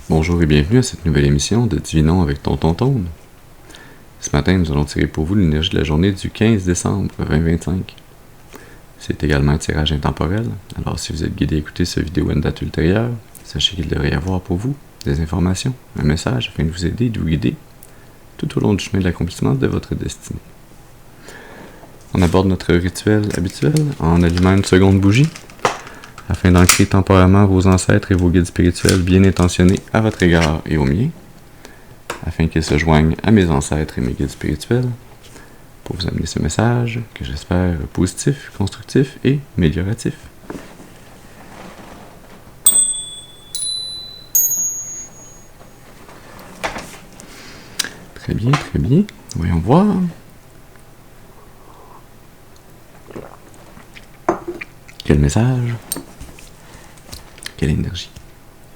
Bonjour et bienvenue à cette nouvelle émission de Divinons avec Tonton Tone. Ce matin, nous allons tirer pour vous l'énergie de la journée du 15 décembre 2025. C'est également un tirage intemporel, alors si vous êtes guidé à écouter cette vidéo à une date ultérieure, sachez qu'il devrait y avoir pour vous des informations, un message afin de vous aider et de vous guider tout au long du chemin de l'accomplissement de votre destinée. On aborde notre rituel habituel en allumant une seconde bougie, afin d'ancrer temporairement vos ancêtres et vos guides spirituels bien intentionnés à votre égard et au mien, afin qu'ils se joignent à mes ancêtres et mes guides spirituels, pour vous amener ce message que j'espère positif, constructif et amélioratif. Très bien, très bien. Voyons voir. Quel message, quelle énergie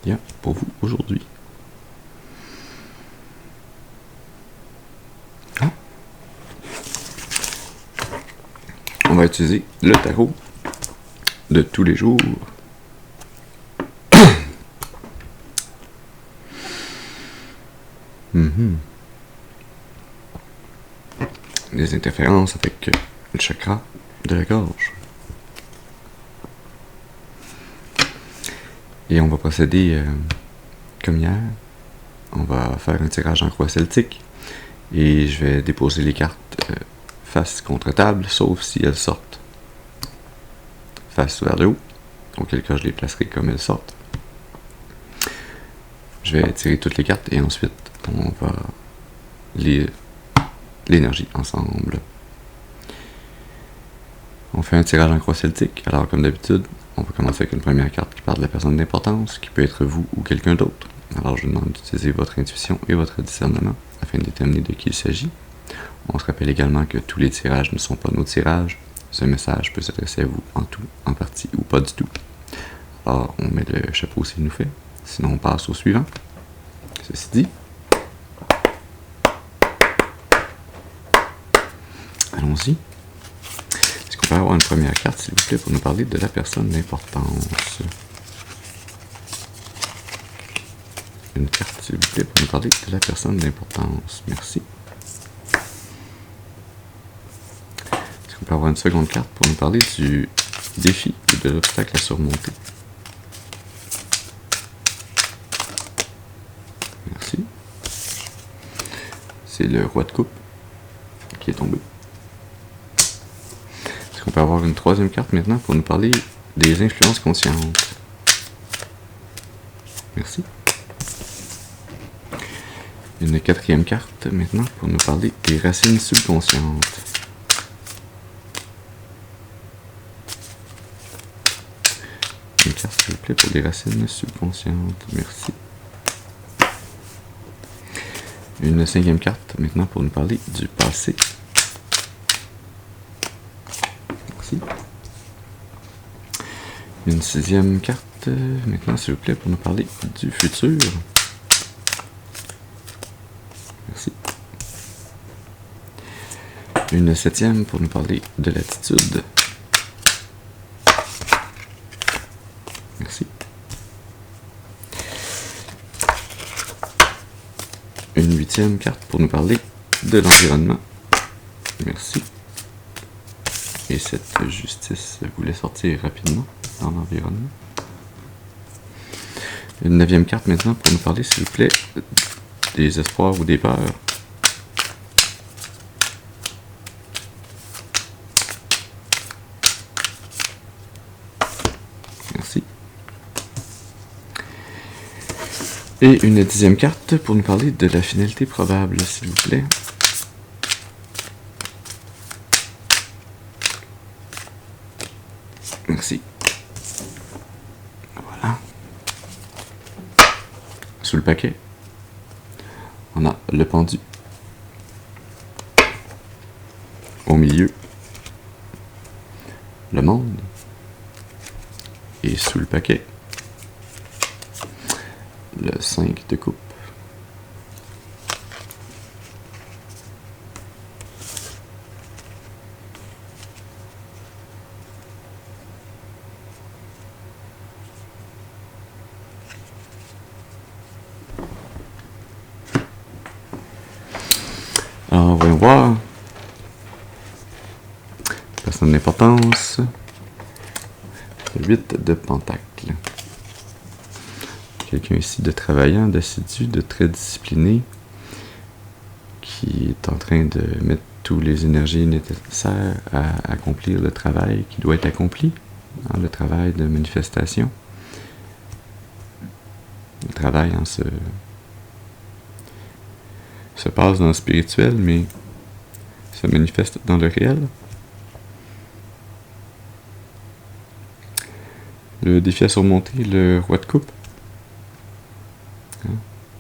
il y a pour vous aujourd'hui. On va utiliser le tarot de tous les jours. Des interférences avec le chakra de la gorge. Et on va procéder comme hier. On va faire un tirage en croix celtique. Et je vais déposer les cartes face contre table, sauf si elles sortent face vers le haut, auquel cas je les placerai comme elles sortent. Je vais tirer toutes les cartes et ensuite on va lire l'énergie ensemble. On fait un tirage en croix celtique, alors comme d'habitude, on va commencer avec une première carte qui parle de la personne d'importance, qui peut être vous ou quelqu'un d'autre. Alors je vous demande d'utiliser votre intuition et votre discernement afin de déterminer de qui il s'agit. On se rappelle également que tous les tirages ne sont pas nos tirages. Ce message peut s'adresser à vous en tout, en partie ou pas du tout. Alors on met le chapeau s'il nous fait, sinon on passe au suivant. Ceci dit, allons-y. Est-ce qu'on peut avoir une première carte, s'il vous plaît, pour nous parler de la personne d'importance? Une carte, s'il vous plaît, pour nous parler de la personne d'importance. Merci. Est-ce qu'on peut avoir une seconde carte pour nous parler du défi et de l'obstacle à surmonter? Merci. C'est le roi de coupe qui est tombé. Est-ce qu'on peut avoir une troisième carte maintenant pour nous parler des influences conscientes? Merci. Une quatrième carte maintenant pour nous parler des racines subconscientes. Une carte s'il vous plaît pour les racines subconscientes. Merci. Une cinquième carte maintenant pour nous parler du passé. Merci. Une sixième carte maintenant s'il vous plaît pour nous parler du futur. Merci. Une septième pour nous parler de l'attitude. Merci. Une huitième carte pour nous parler de l'environnement. Merci. Et cette justice voulait sortir rapidement dans l'environnement. Une neuvième carte maintenant pour nous parler, s'il vous plaît, des espoirs ou des peurs. Merci. Et une dixième carte pour nous parler de la finalité probable, s'il vous plaît. Merci. Voilà. Sous le paquet, on a le pendu. Au milieu, le monde. Et sous le paquet, le 5 de coupe. voir. Personne d'importance. 8 de pentacle. Quelqu'un ici de travaillant, d'assidu, de très discipliné, qui est en train de mettre toutes les énergies nécessaires à accomplir le travail qui doit être accompli, hein, le travail de manifestation. Le travail se passe dans le spirituel, mais se manifeste dans le réel. Le défi à surmonter, le roi de coupe. Hein?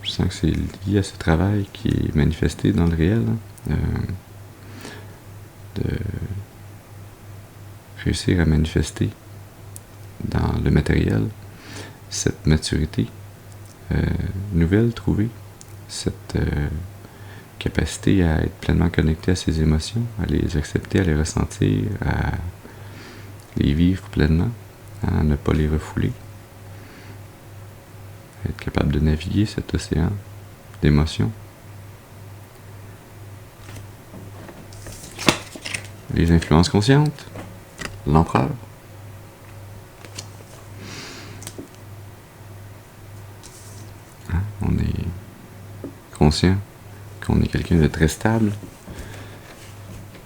Je sens que c'est lié à ce travail qui est manifesté dans le réel. Hein? De réussir à manifester dans le matériel cette maturité nouvelle trouvée, cette capacité à être pleinement connecté à ses émotions, à les accepter, à les ressentir, à les vivre pleinement, à ne pas les refouler, à être capable de naviguer cet océan d'émotions. Les influences conscientes, l'empereur. Hein? On est conscient qu'on est quelqu'un de très stable,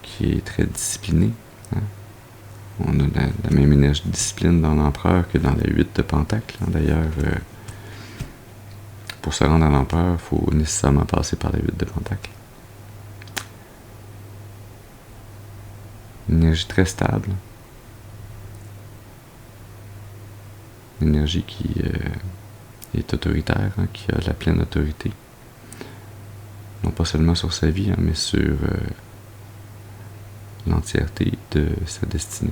qui est très discipliné. Hein? On a la même énergie de discipline dans l'empereur que dans la 8 de pentacle. Hein? D'ailleurs, pour se rendre à l'empereur, il faut nécessairement passer par la 8 de pentacle. Une énergie très stable. Une énergie qui est autoritaire, hein, qui a la pleine autorité. Non pas seulement sur sa vie, hein, mais sur l'entièreté de sa destinée,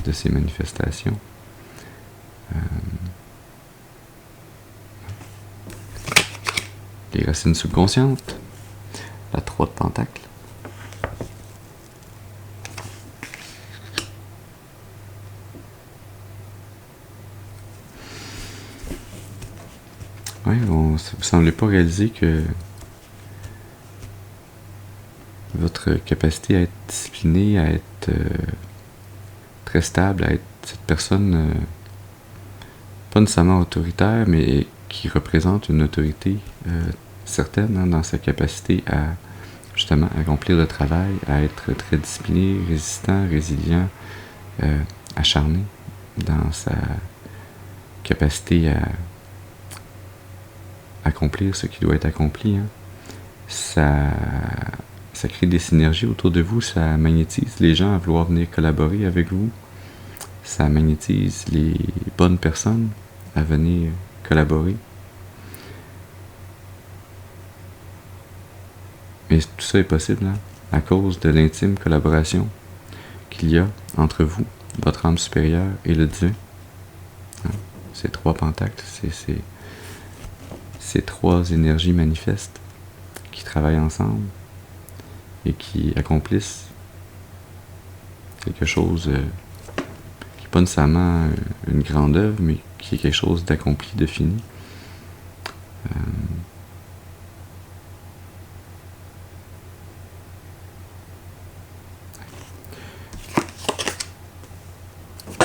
de ses manifestations. Les racines subconscientes, la 3 de pentacle. Oui, vous ne semblez pas réaliser que votre capacité à être discipliné, à être très stable, à être cette personne pas nécessairement autoritaire, mais qui représente une autorité certaine, hein, dans sa capacité à justement accomplir le travail, à être très discipliné, résistant, résilient, acharné dans sa capacité à accomplir ce qui doit être accompli. Hein. Ça crée des synergies autour de vous, ça magnétise les gens à vouloir venir collaborer avec vous, ça magnétise les bonnes personnes à venir collaborer. Mais tout ça est possible, hein, à cause de l'intime collaboration qu'il y a entre vous, votre âme supérieure et le divin. Hein, ces 3 pentacles, c'est ces 3 énergies manifestes qui travaillent ensemble et qui accomplissent quelque chose qui n'est pas nécessairement une grande œuvre, mais qui est quelque chose d'accompli, de fini.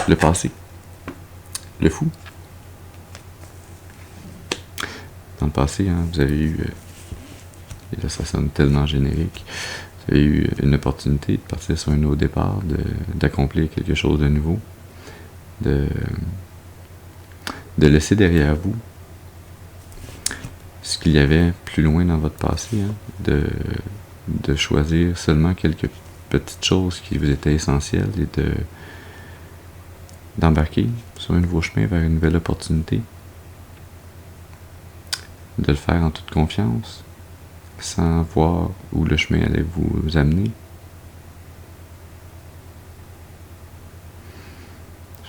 Le passé, le fou. Dans le passé, hein, vous avez eu, et là ça sonne tellement générique, vous avez eu une opportunité de partir sur un autre départ, d'accomplir quelque chose de nouveau, de laisser derrière vous ce qu'il y avait plus loin dans votre passé, hein, de choisir seulement quelques petites choses qui vous étaient essentielles et d'embarquer sur un nouveau chemin vers une nouvelle opportunité, de le faire en toute confiance, sans voir où le chemin allait vous amener.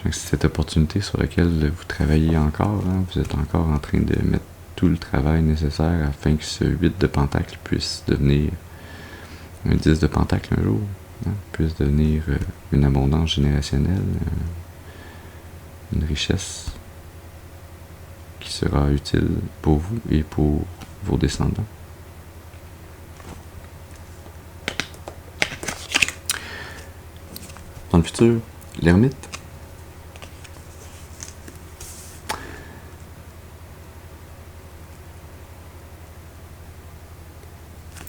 C'est cette opportunité sur laquelle vous travaillez encore, hein, vous êtes encore en train de mettre tout le travail nécessaire afin que ce 8 de pentacle puisse devenir un 10 de pentacle un jour, hein, puisse devenir une abondance générationnelle, une richesse qui sera utile pour vous et pour vos descendants. futur, l'ermite.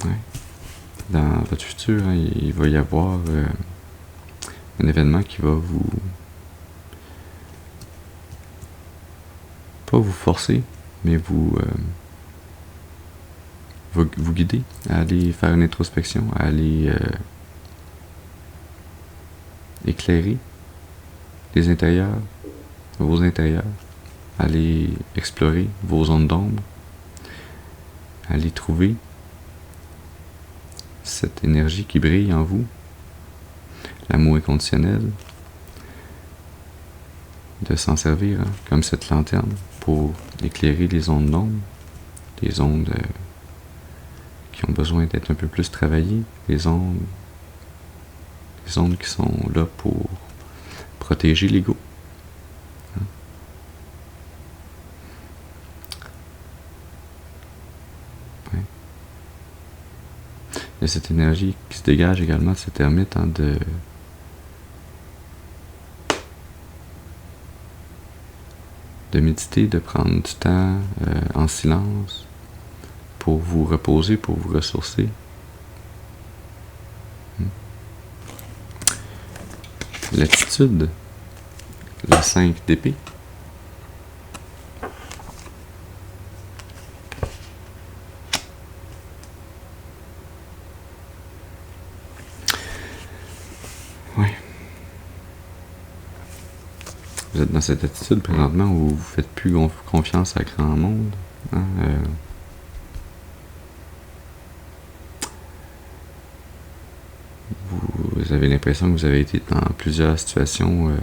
Ouais. Dans votre futur, hein, il va y avoir un événement qui va pas vous forcer, mais vous guider à aller faire une introspection, à aller éclairer les intérieurs, vos intérieurs, à aller explorer vos zones d'ombre, à aller trouver cette énergie qui brille en vous, l'amour inconditionnel, de s'en servir hein, comme cette lanterne pour éclairer les ondes d'ombre, les ondes qui ont besoin d'être un peu plus travaillées, les ondes qui sont là pour protéger l'ego. Hein? Ouais. Il y a cette énergie qui se dégage également de cet ermite hein, de méditer, de prendre du temps en silence pour vous reposer, pour vous ressourcer. L'attitude, le 5 d'épée. Ouais. Vous êtes dans cette attitude présentement où vous ne faites plus confiance à grand monde. Hein, vous avez l'impression que vous avez été dans plusieurs situations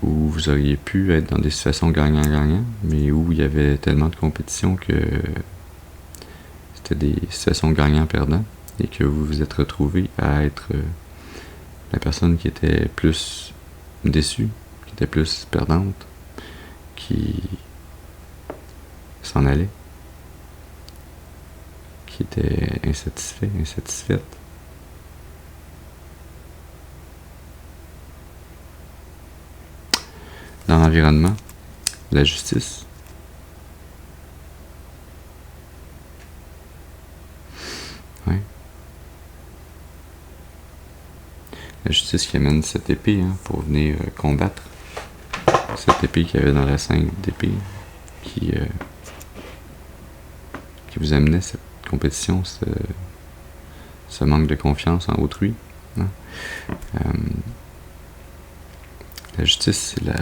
où vous auriez pu être dans des situations gagnant-gagnant, mais où il y avait tellement de compétition que c'était des situations gagnant-perdant et que vous vous êtes retrouvé à être la personne qui était plus déçue, qui était plus perdante, qui s'en allait, qui était insatisfaite. Dans l'environnement, la justice. Oui. La justice qui amène cette épée hein, pour venir combattre. Cette épée qu'il y avait dans la 5 d'épée qui vous amenait cette compétition, ce manque de confiance en autrui. Hein. La justice, c'est la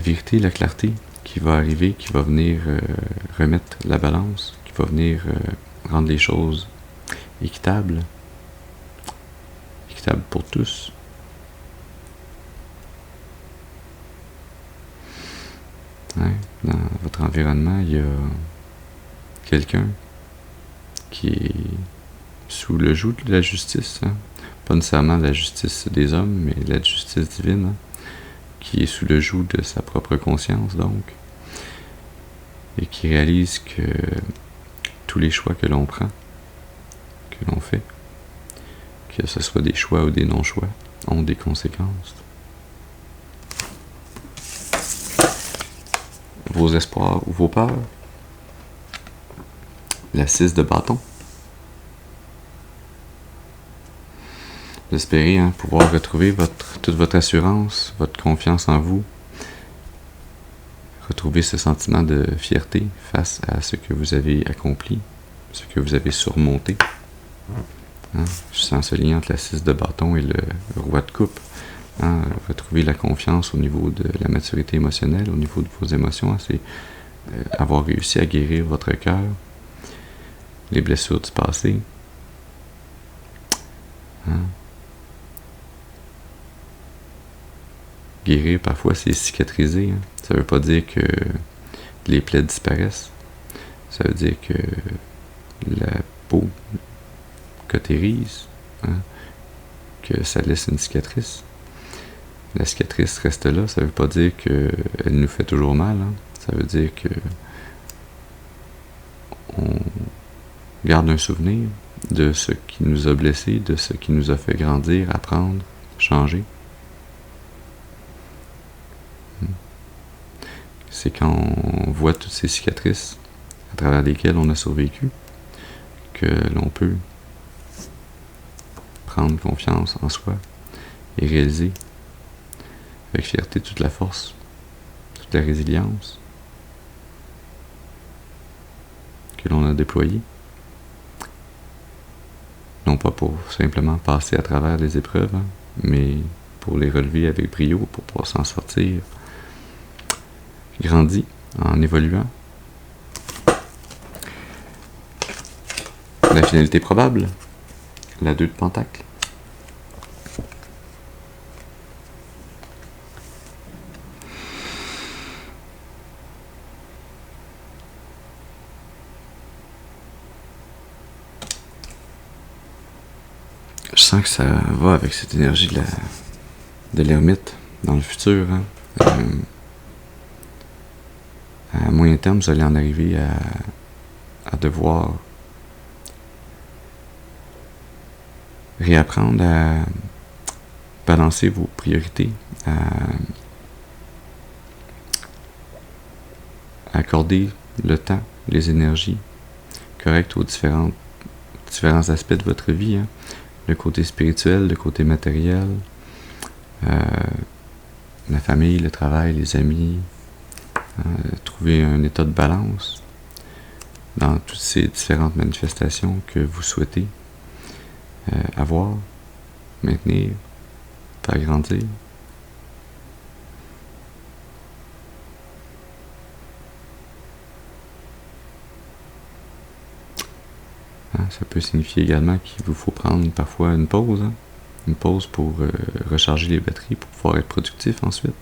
vérité, la clarté qui va arriver, qui va venir remettre la balance, qui va venir rendre les choses équitables pour tous. Ouais, dans votre environnement, il y a quelqu'un qui est sous le joug de la justice, hein? Pas nécessairement la justice des hommes, mais la justice divine, hein? Qui est sous le joug de sa propre conscience, donc, et qui réalise que tous les choix que l'on prend, que l'on fait, que ce soit des choix ou des non-choix, ont des conséquences. Vos espoirs ou vos peurs, la 6 de bâton. Vous espérez hein, pouvoir retrouver toute votre assurance, votre confiance en vous, retrouver ce sentiment de fierté face à ce que vous avez accompli, ce que vous avez surmonté. Hein, je sens ce lien entre la 6 de bâton et le roi de coupe. Hein, retrouver la confiance au niveau de la maturité émotionnelle, au niveau de vos émotions, hein, c'est avoir réussi à guérir votre cœur, les blessures du passé. Hein. Guérir, parfois, c'est cicatriser. Hein. Ça veut pas dire que les plaies disparaissent. Ça veut dire que la peau cautérise, hein, que ça laisse une cicatrice. La cicatrice reste là, ça veut pas dire qu'elle nous fait toujours mal. Hein. Ça veut dire que garde un souvenir de ce qui nous a blessés, de ce qui nous a fait grandir, apprendre, changer. C'est quand on voit toutes ces cicatrices à travers lesquelles on a survécu que l'on peut prendre confiance en soi et réaliser avec fierté toute la force, toute la résilience que l'on a déployée. Non pas pour simplement passer à travers les épreuves, mais pour les relever avec brio, pour pouvoir s'en sortir grandi en évoluant. La finalité probable, la 2 de Pentacle. Je sens que ça va avec cette énergie de l'ermite dans le futur. À moyen terme, vous allez en arriver à devoir réapprendre à balancer vos priorités, à accorder le temps, les énergies correctes aux différents aspects de votre vie. Le côté spirituel, le côté matériel, la famille, le travail, les amis, trouver un état de balance dans toutes ces différentes manifestations que vous souhaitez avoir, maintenir, faire grandir. Ça peut signifier également qu'il vous faut prendre parfois une pause, une pause pour recharger les batteries, pour pouvoir être productif ensuite.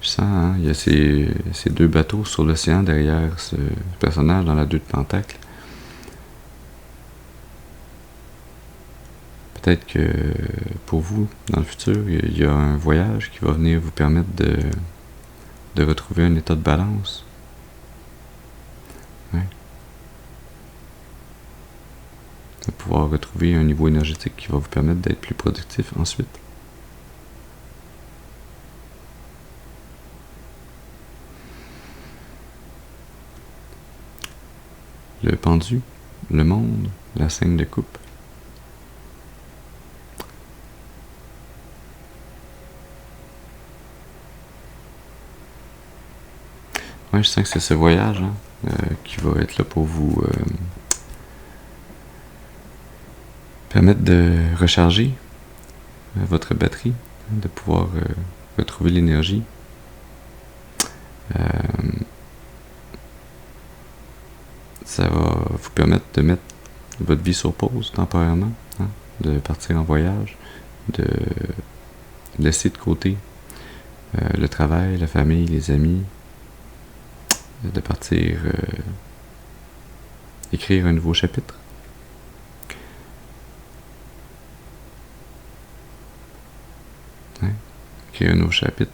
Je sens, il y a ces 2 bateaux sur l'océan derrière ce personnage dans la 2 de Pentacle. Peut-être que pour vous, dans le futur, il y a un voyage qui va venir vous permettre de retrouver un état de balance. Ouais. De pouvoir retrouver un niveau énergétique qui va vous permettre d'être plus productif ensuite. Le pendu, le monde, la 5 de coupe. Ouais, je sens que c'est ce voyage qui va être là pour vous permettre de recharger votre batterie, de pouvoir retrouver l'énergie. Ça va vous permettre de mettre votre vie sur pause temporairement, de partir en voyage, de laisser de côté le travail, la famille, les amis, de partir écrire un nouveau chapitre. Écrire un nouveau chapitre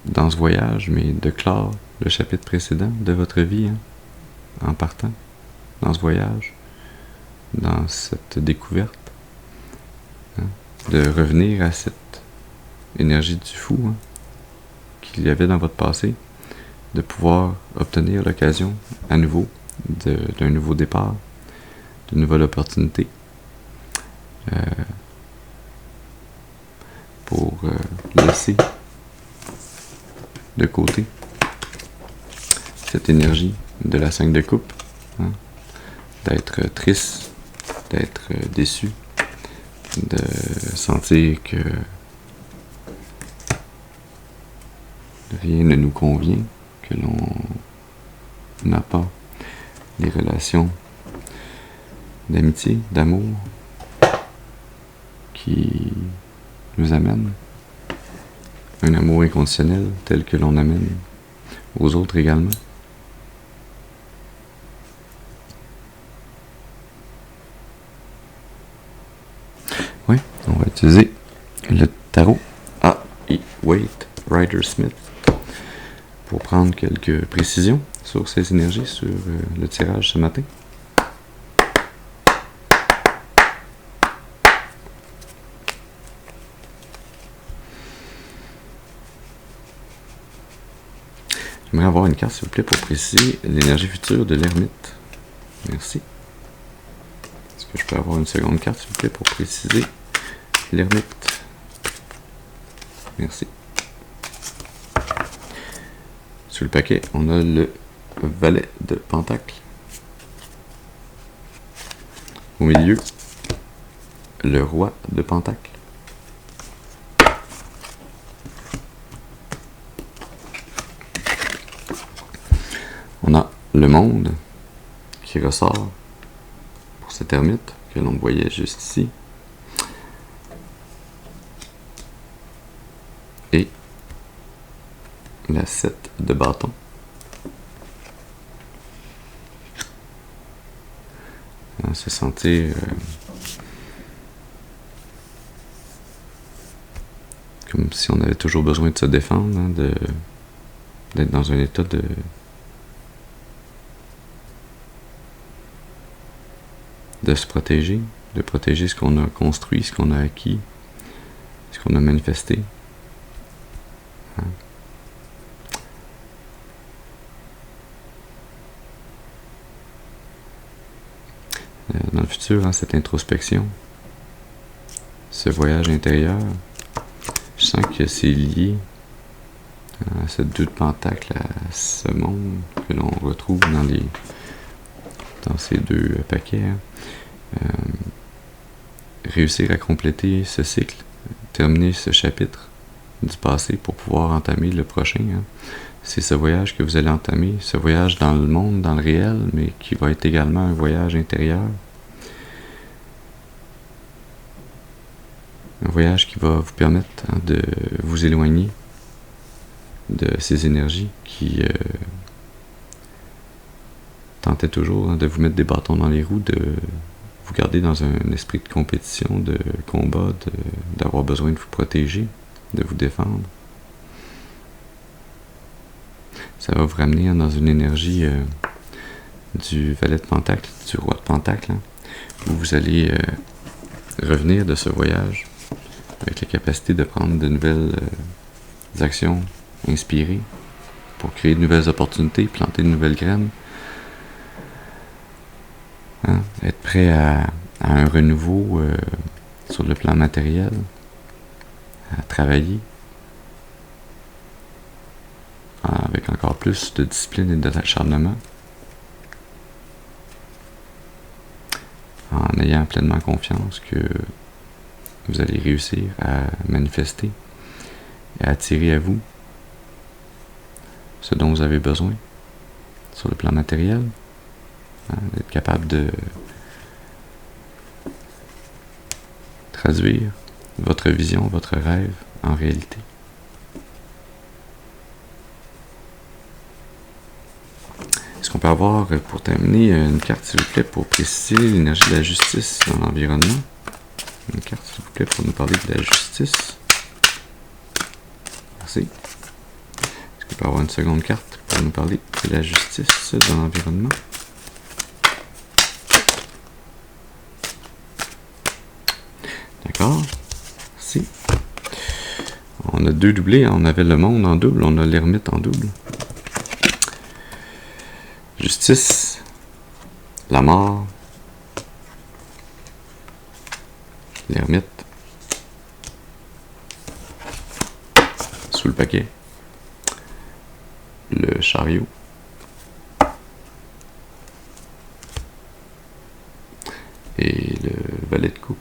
dans ce voyage, mais de clore le chapitre précédent de votre vie en partant dans ce voyage, dans cette découverte, de revenir à cette énergie du fou qu'il y avait dans votre passé, de pouvoir obtenir l'occasion à nouveau d'un nouveau départ, d'une nouvelle opportunité pour laisser de côté cette énergie de la 5 de coupe, d'être triste, d'être déçu, de sentir que rien ne nous convient, que l'on n'a pas les relations d'amitié, d'amour qui nous amènent un amour inconditionnel tel que l'on amène aux autres également. Oui, on va utiliser le tarot. Wait, Rider-Smith. pour prendre quelques précisions sur ces énergies, sur le tirage ce matin. J'aimerais avoir une carte, s'il vous plaît, pour préciser l'énergie future de l'ermite. Merci. Est-ce que je peux avoir une seconde carte, s'il vous plaît, pour préciser l'ermite? Merci. Sur le paquet, on a le valet de pentacle. Au milieu, le roi de pentacle. On a le monde qui ressort pour cette ermite que l'on voyait juste ici. Et la 7 de bâton. On se sentir comme si on avait toujours besoin de se défendre, hein, d'être dans un état de se protéger, de protéger ce qu'on a construit, ce qu'on a acquis, ce qu'on a manifesté. Hein. Dans le futur, hein, cette introspection, ce voyage intérieur, je sens que c'est lié à ce 2 de pentacle, à ce monde que l'on retrouve dans ces 2 paquets. Hein. Réussir à compléter ce cycle, terminer ce chapitre du passé pour pouvoir entamer le prochain. Hein. C'est ce voyage que vous allez entamer, ce voyage dans le monde, dans le réel, mais qui va être également un voyage intérieur. Un voyage qui va vous permettre, hein, de vous éloigner de ces énergies qui tentaient toujours, hein, de vous mettre des bâtons dans les roues, de vous garder dans un esprit de compétition, de combat, d'avoir besoin de vous protéger, de vous défendre. Ça va vous ramener, hein, dans une énergie du valet de pentacle, du roi de pentacle, hein, où vous allez revenir de ce voyage avec la capacité de prendre de nouvelles actions inspirées pour créer de nouvelles opportunités, planter de nouvelles graines. Hein, être prêt à un renouveau sur le plan matériel, à travailler avec encore plus de discipline et d'acharnement, en ayant pleinement confiance que vous allez réussir à manifester et à attirer à vous ce dont vous avez besoin sur le plan matériel. Hein, d'être capable de traduire votre vision, votre rêve en réalité. Est-ce qu'on peut avoir, pour terminer, une carte, s'il vous plaît, pour préciser l'énergie de la justice dans l'environnement? Une carte, s'il vous plaît, pour nous parler de la justice. Merci. Est-ce qu'on peut avoir une seconde carte pour nous parler de la justice dans l'environnement? D'accord, si. On a 2 doublés, hein. On avait le monde en double, on a l'ermite en double. Justice, la mort, l'ermite, sous le paquet, le chariot, et le valet de coupe.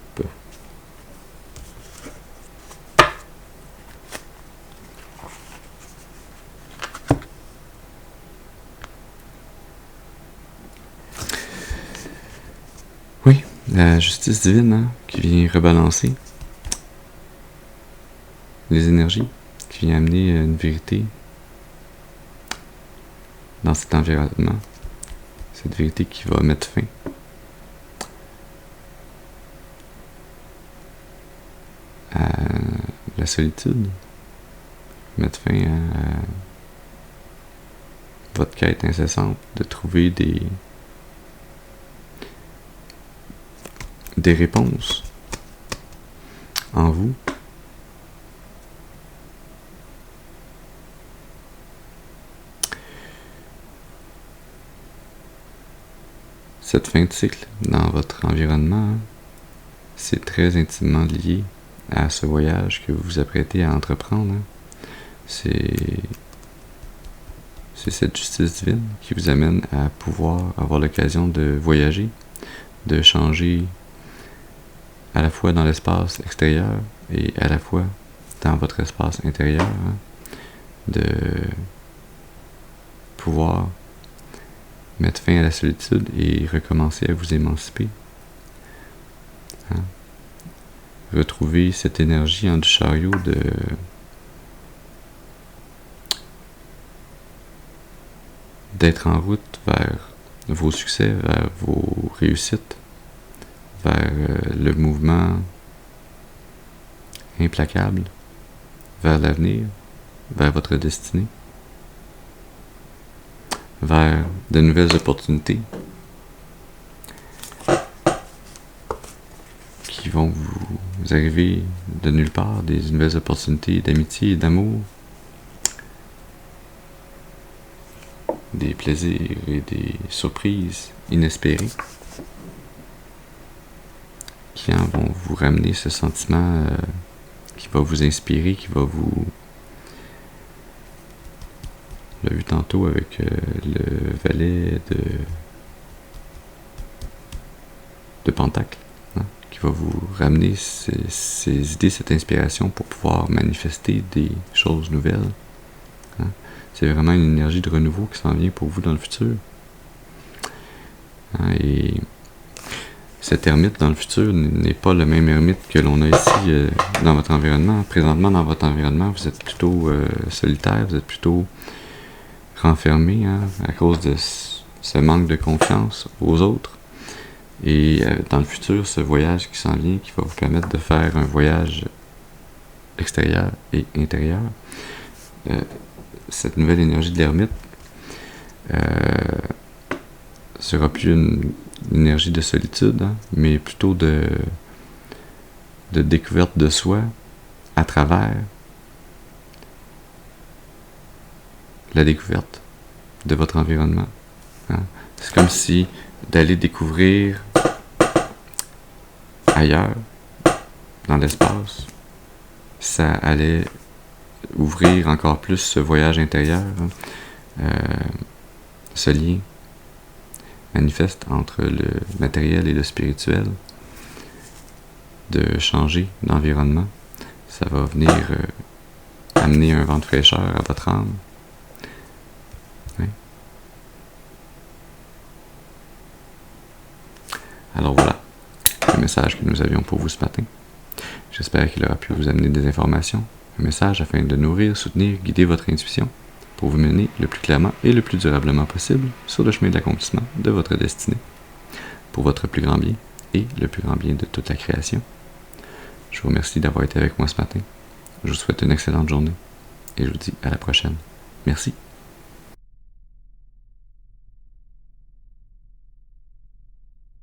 Oui, la justice divine, hein, qui vient rebalancer les énergies, qui vient amener une vérité dans cet environnement. Cette vérité qui va mettre fin à la solitude, mettre fin à votre quête incessante de trouver des réponses en vous. Cette fin de cycle dans votre environnement, c'est très intimement lié à ce voyage que vous vous apprêtez à entreprendre. C'est cette justice divine qui vous amène à pouvoir avoir l'occasion de voyager, de changer à la fois dans l'espace extérieur et à la fois dans votre espace intérieur, de pouvoir mettre fin à la solitude et recommencer à vous émanciper. Retrouver cette énergie du chariot d'être en route vers vos succès, vers vos réussites, vers le mouvement implacable, vers l'avenir, vers votre destinée, vers de nouvelles opportunités qui vont vous arriver de nulle part, des nouvelles opportunités d'amitié et d'amour, des plaisirs et des surprises inespérées qui vont vous ramener ce sentiment qui va vous inspirer, qui va vous... On l'a vu tantôt avec le valet de Pentacle, qui va vous ramener ces idées, cette inspiration pour pouvoir manifester des choses nouvelles. C'est vraiment une énergie de renouveau qui s'en vient pour vous dans le futur. Et cet ermite dans le futur n'est pas le même ermite que l'on a ici dans votre environnement. Présentement, dans votre environnement, vous êtes plutôt solitaire, vous êtes plutôt renfermé à cause de ce manque de confiance aux autres. Et dans le futur, ce voyage qui s'en vient, qui va vous permettre de faire un voyage extérieur et intérieur, cette nouvelle énergie de l'ermite sera plus une énergie de solitude, mais plutôt de découverte de soi à travers la découverte de votre environnement. C'est comme si d'aller découvrir ailleurs, dans l'espace, ça allait ouvrir encore plus ce voyage intérieur, ce lien manifeste entre le matériel et le spirituel, de changer d'environnement. Ça va venir amener un vent de fraîcheur à votre âme. Alors voilà, le message que nous avions pour vous ce matin. J'espère qu'il aura pu vous amener des informations, un message afin de nourrir, soutenir, guider votre intuition pour vous mener le plus clairement et le plus durablement possible sur le chemin de l'accomplissement de votre destinée, pour votre plus grand bien et le plus grand bien de toute la création. Je vous remercie d'avoir été avec moi ce matin. Je vous souhaite une excellente journée et je vous dis à la prochaine. Merci.